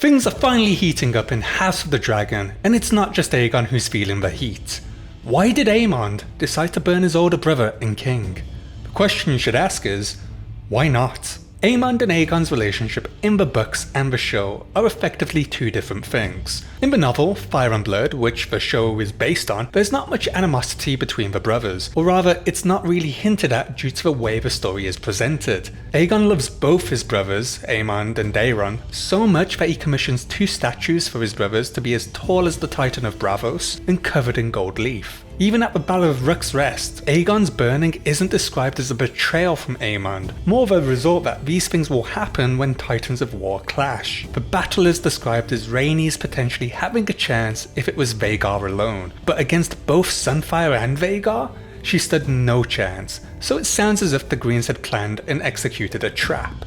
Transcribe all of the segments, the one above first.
Things are finally heating up in House of the Dragon, and it's not just Aegon who's feeling the heat. Why did Aemond decide to burn his older brother and king? The question you should ask is, why not? Aemond and Aegon's relationship in the books and the show are effectively two different things. In the novel, Fire and Blood, which the show is based on, there's not much animosity between the brothers, or rather it's not really hinted at due to the way the story is presented. Aegon loves both his brothers, Aemond and Daeron, so much that he commissions 2 statues for his brothers to be as tall as the Titan of Braavos and covered in gold leaf. Even at the Battle of Rook's Rest, Aegon's burning isn't described as a betrayal from Aemond, more of a result that these things will happen when Titans of War clash. The battle is described as Rhaenys potentially having a chance if it was Vhagar alone, but against both Sunfire and Vhagar, she stood no chance, so it sounds as if the Greens had planned and executed a trap.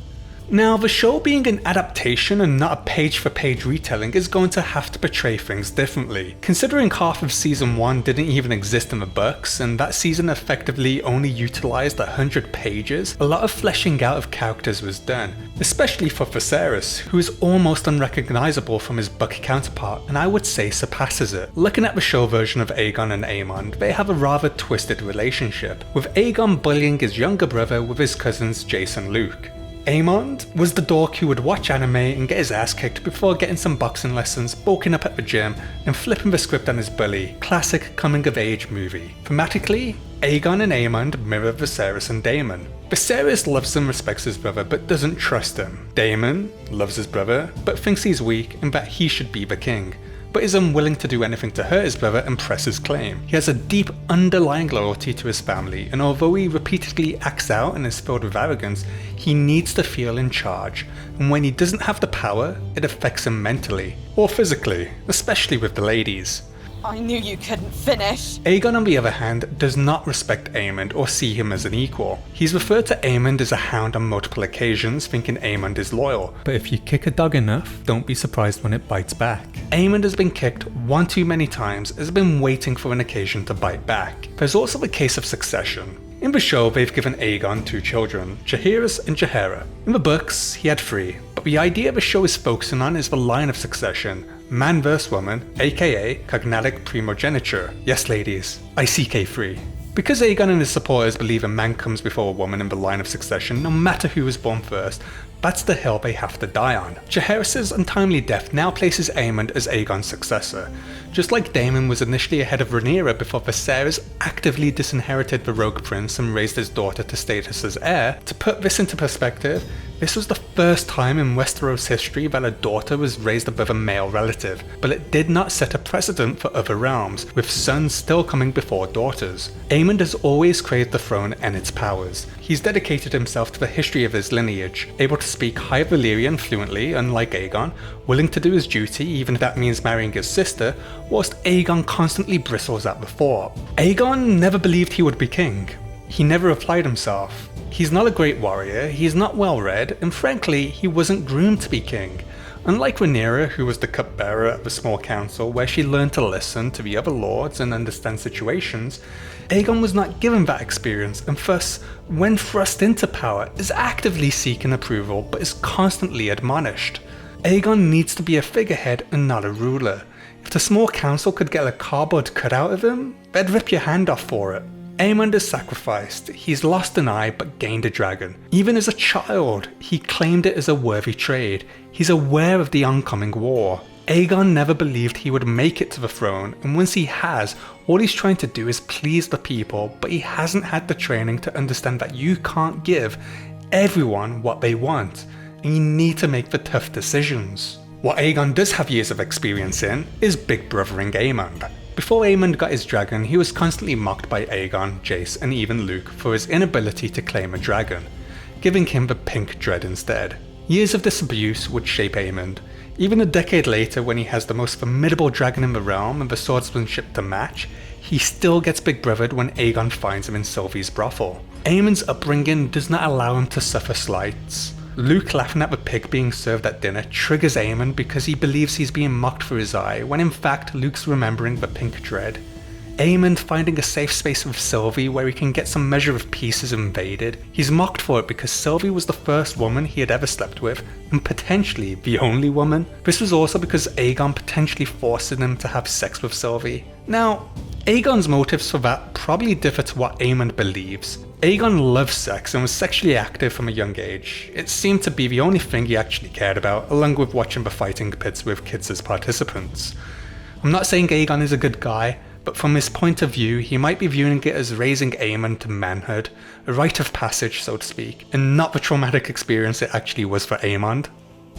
Now, the show being an adaptation and not a page-for-page retelling is going to have to portray things differently. Considering half of Season 1 didn't even exist in the books, and that season effectively only utilised 100 pages, a lot of fleshing out of characters was done, especially for Viserys, who is almost unrecognisable from his book counterpart, and I would say surpasses it. Looking at the show version of Aegon and Aemond, they have a rather twisted relationship, with Aegon bullying his younger brother with his cousins Jace and Luke. Aemond was the dork who would watch anime and get his ass kicked before getting some boxing lessons, bulking up at the gym, and flipping the script on his bully. Classic coming-of-age movie. Thematically, Aegon and Aemond mirror Viserys and Daemon. Viserys loves and respects his brother but doesn't trust him. Daemon loves his brother but thinks he's weak and that he should be the king, but is unwilling to do anything to hurt his brother and press his claim. He has a deep underlying loyalty to his family, and although he repeatedly acts out and is filled with arrogance, he needs to feel in charge, and when he doesn't have the power, it affects him mentally, or physically, especially with the ladies. I knew you couldn't finish. Aegon, on the other hand, does not respect Aemond or see him as an equal. He's referred to Aemond as a hound on multiple occasions, thinking Aemond is loyal. But if you kick a dog enough, don't be surprised when it bites back. Aemond has been kicked one too many times and has been waiting for an occasion to bite back. There's also the case of succession. In the show, they've given Aegon 2 children, Jaehaerys and Jaehaera. In the books, he had 3, but the idea the show is focusing on is the line of succession, man vs woman, aka cognatic primogeniture. Yes ladies, I CK3. Because Aegon and his supporters believe a man comes before a woman in the line of succession, no matter who was born first, that's the hill they have to die on. Jaehaerys' untimely death now places Aemond as Aegon's successor. Just like Daemon was initially ahead of Rhaenyra before Viserys actively disinherited the rogue prince and raised his daughter to status as heir, to put this into perspective, this was the first time in Westeros history that a daughter was raised above a male relative, but it did not set a precedent for other realms, with sons still coming before daughters. Aemond has always craved the throne and its powers. He's dedicated himself to the history of his lineage, able to speak High Valyrian fluently, unlike Aegon, willing to do his duty even if that means marrying his sister, whilst Aegon constantly bristles at the thought. Aegon never believed he would be king. He never applied himself. He's not a great warrior, he's not well read, and frankly, he wasn't groomed to be king. Unlike Rhaenyra, who was the cupbearer at the small council where she learned to listen to the other lords and understand situations, Aegon was not given that experience and thus, when thrust into power, is actively seeking approval but is constantly admonished. Aegon needs to be a figurehead and not a ruler. If the small council could get a cardboard cutout of him, they'd rip your hand off for it. Aemond is sacrificed, he's lost an eye but gained a dragon. Even as a child, he claimed it as a worthy trade. He's aware of the oncoming war. Aegon never believed he would make it to the throne, and once he has, all he's trying to do is please the people, but he hasn't had the training to understand that you can't give everyone what they want, and you need to make the tough decisions. What Aegon does have years of experience in is big brothering Aemond. Before Aemond got his dragon, he was constantly mocked by Aegon, Jace and even Luke for his inability to claim a dragon, giving him the pink dread instead. Years of this abuse would shape Aemond. Even a decade later, when he has the most formidable dragon in the realm and the swordsmanship to match, he still gets big brothered when Aegon finds him in Sylvie's brothel. Aemond's upbringing does not allow him to suffer slights. Luke laughing at the pig being served at dinner triggers Aemond because he believes he's being mocked for his eye, when in fact Luke's remembering the pink dread. Aemond finding a safe space with Sylvie where he can get some measure of peace is invaded. He's mocked for it because Sylvie was the first woman he had ever slept with, and potentially the only woman. This was also because Aegon potentially forced him to have sex with Sylvie. Now, Aegon's motives for that probably differ to what Aemond believes. Aegon loves sex and was sexually active from a young age. It seemed to be the only thing he actually cared about, along with watching the fighting pits with kids as participants. I'm not saying Aegon is a good guy, but from his point of view, he might be viewing it as raising Aemond to manhood, a rite of passage so to speak, and not the traumatic experience it actually was for Aemond.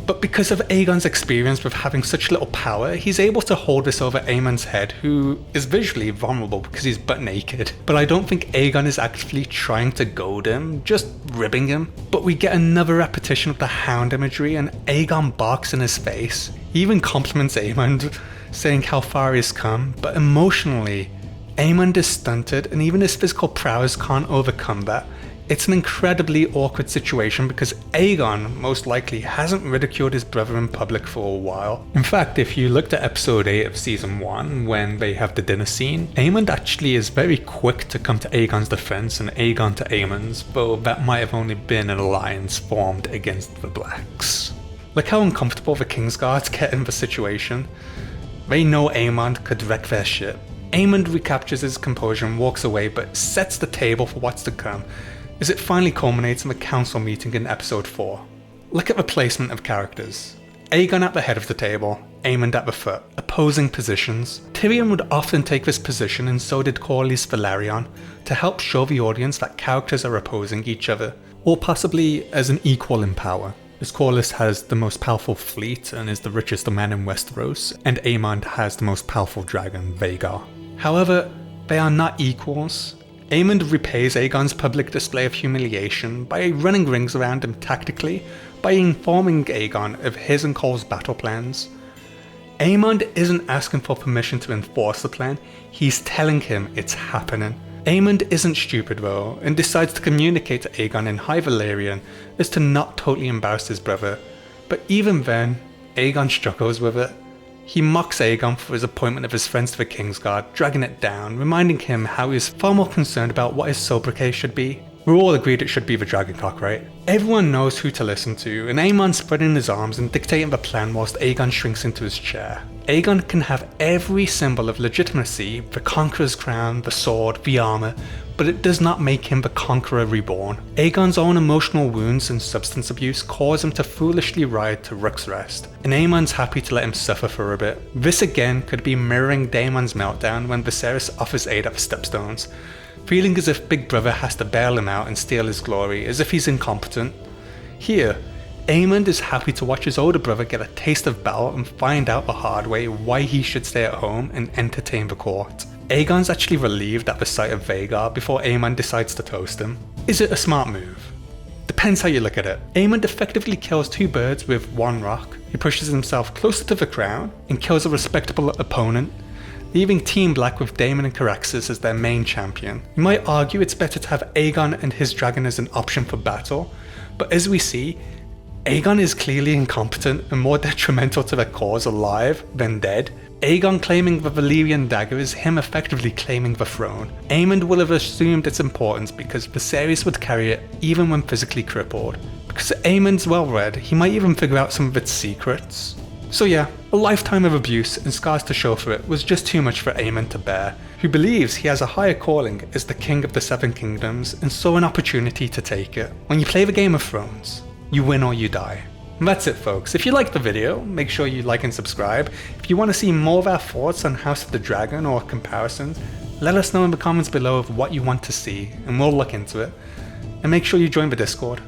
But because of Aegon's experience with having such little power, he's able to hold this over Aemond's head, who is visually vulnerable because he's butt naked. But I don't think Aegon is actually trying to goad him, just ribbing him. But we get another repetition of the hound imagery and Aegon barks in his face. He even compliments Aemond, saying how far he's come, but emotionally, Aemond is stunted and even his physical prowess can't overcome that. It's an incredibly awkward situation because Aegon most likely hasn't ridiculed his brother in public for a while. In fact, if you looked at episode 8 of season 1 when they have the dinner scene, Aemond actually is very quick to come to Aegon's defense and Aegon to Aemond's, though that might have only been an alliance formed against the Blacks. Look how uncomfortable the Kingsguards get in the situation. They know Aemond could wreck their ship. Aemond recaptures his composure and walks away, but sets the table for what's to come, as it finally culminates in the council meeting in episode 4. Look at the placement of characters. Aegon at the head of the table, Aemond at the foot, opposing positions. Tyrion would often take this position, and so did Corlys Velaryon, to help show the audience that characters are opposing each other, or possibly as an equal in power. As Corlys has the most powerful fleet and is the richest man in Westeros, and Aemond has the most powerful dragon, Vhagar. However, they are not equals. Aemond repays Aegon's public display of humiliation by running rings around him tactically, by informing Aegon of his and Cole's battle plans. Aemond isn't asking for permission to enforce the plan, he's telling him it's happening. Aemond isn't stupid though, and decides to communicate to Aegon in High Valyrian as to not totally embarrass his brother, but even then, Aegon struggles with it. He mocks Aegon for his appointment of his friends to the Kingsguard, dragging it down, reminding him how he is far more concerned about what his sobriquet should be. We're all agreed it should be the Dragoncock, right? Everyone knows who to listen to, and Aemond spreading his arms and dictating the plan whilst Aegon shrinks into his chair. Aegon can have every symbol of legitimacy, the Conqueror's crown, the sword, the armour, but it does not make him the Conqueror reborn. Aegon's own emotional wounds and substance abuse cause him to foolishly ride to Rook's Rest, and Aemond's happy to let him suffer for a bit. This again could be mirroring Daemon's meltdown when Viserys offers aid at the Stepstones, feeling as if Big Brother has to bail him out and steal his glory, as if he's incompetent. Here, Aemond is happy to watch his older brother get a taste of battle and find out the hard way why he should stay at home and entertain the court. Aegon's actually relieved at the sight of Vhagar before Aemond decides to toast him. Is it a smart move? Depends how you look at it. Aemond effectively kills two birds with one rock. He pushes himself closer to the crown and kills a respectable opponent, leaving Team Black with Daemon and Caraxes as their main champion. You might argue it's better to have Aegon and his dragon as an option for battle, but as we see, Aegon is clearly incompetent and more detrimental to the cause alive than dead. Aegon claiming the Valyrian dagger is him effectively claiming the throne. Aemond will have assumed its importance because Viserys would carry it even when physically crippled. Because Aemond's well read, he might even figure out some of its secrets. So yeah, a lifetime of abuse and scars to show for it was just too much for Aemond to bear, who believes he has a higher calling as the King of the Seven Kingdoms and saw an opportunity to take it. When you play the Game of Thrones, you win or you die. And that's it folks. If you liked the video, make sure you like and subscribe. If you want to see more of our thoughts on House of the Dragon or comparisons, let us know in the comments below of what you want to see and we'll look into it. And make sure you join the Discord.